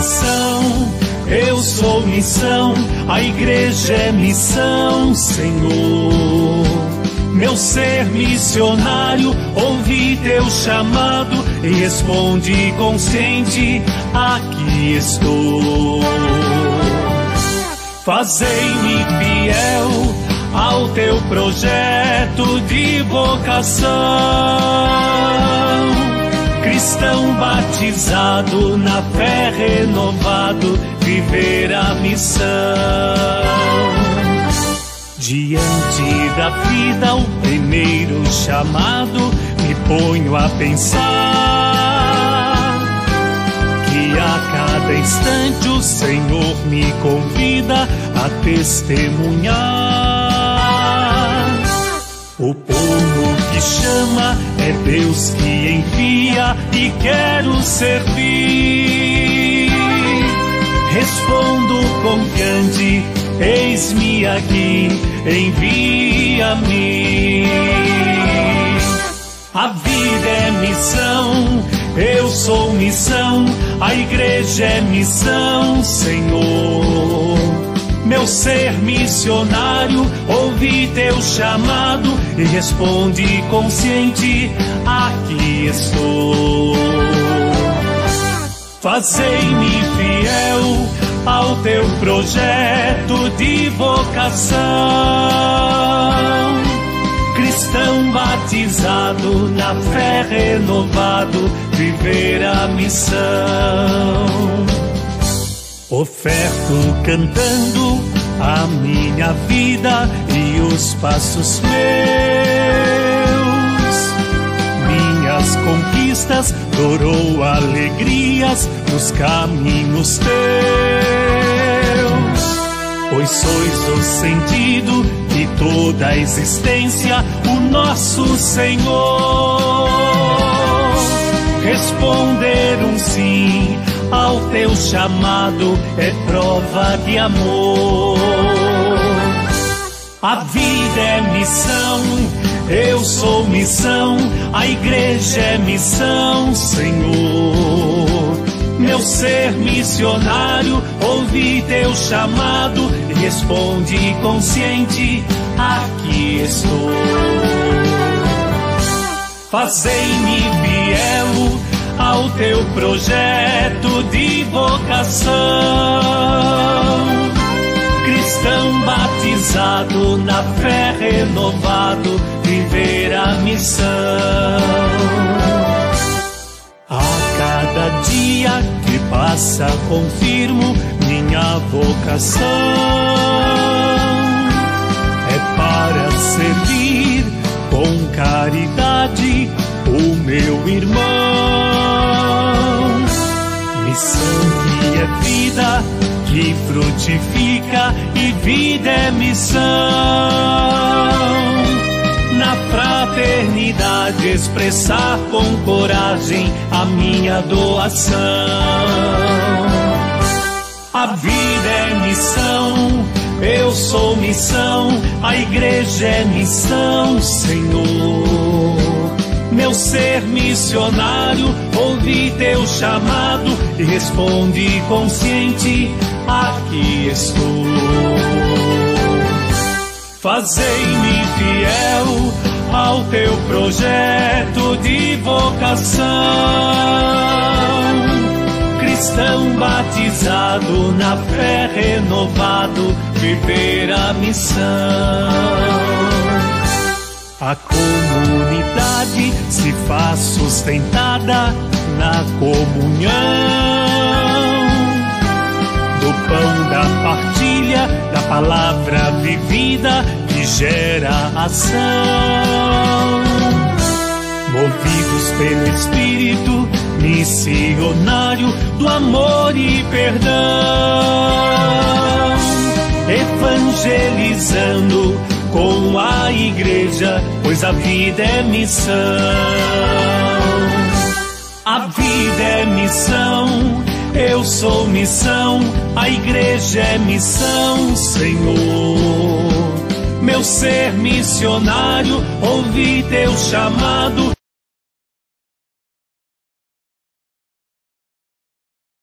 missão, eu sou missão, a igreja é missão, Senhor. Meu ser missionário, ouvi teu chamado e responde consciente, aqui estou. Fazei-me fiel ao teu projeto de vocação, cristão batizado, na fé renovado, viver a missão. Diante da vida, o primeiro chamado, me ponho a pensar que a cada instante o Senhor me convida a testemunhar. O povo que chama é Deus que envia e quero servir. Respondo confiante, eis-me aqui, envia-me. A vida é missão, eu sou missão, a igreja é missão, Senhor. Meu ser missionário, ouvi teu chamado e responde consciente, aqui estou. Fazei-me fiel ao teu projeto de vocação, cristão batizado, na fé renovado, viver a missão. Oferto cantando a minha vida e os passos meus, minhas conquistas, dor ou alegrias nos caminhos teus. Pois sois o sentido de toda a existência, o nosso Senhor. Responder um sim ao teu chamado é prova de amor. A vida é missão, eu sou missão, a igreja é missão, Senhor. Meu ser missionário, ouvi teu chamado e responde consciente, aqui estou. Fazei-me fiel ao teu projeto de vocação, cristão batizado, na fé renovado, viver a missão. A cada dia que passa confirmo minha vocação, é para servir com caridade o meu irmão. Missão que é vida, que frutifica, e vida é missão. Na fraternidade expressar com coragem a minha doação. A vida é missão, eu sou missão, a igreja é missão, Senhor. Meu ser missionário, ouvi teu chamado e responde consciente, aqui estou. Fazei-me fiel ao teu projeto de vocação, cristão batizado, na fé renovado, viver a missão. A comunidade se faz sustentada na comunhão do pão da partilha, da palavra vivida que gera ação. Movidos pelo Espírito missionário do amor e perdão, evangelizando com a igreja, pois a vida é missão. A vida é missão, eu sou missão, a igreja é missão, Senhor. Meu ser missionário, ouvi teu chamado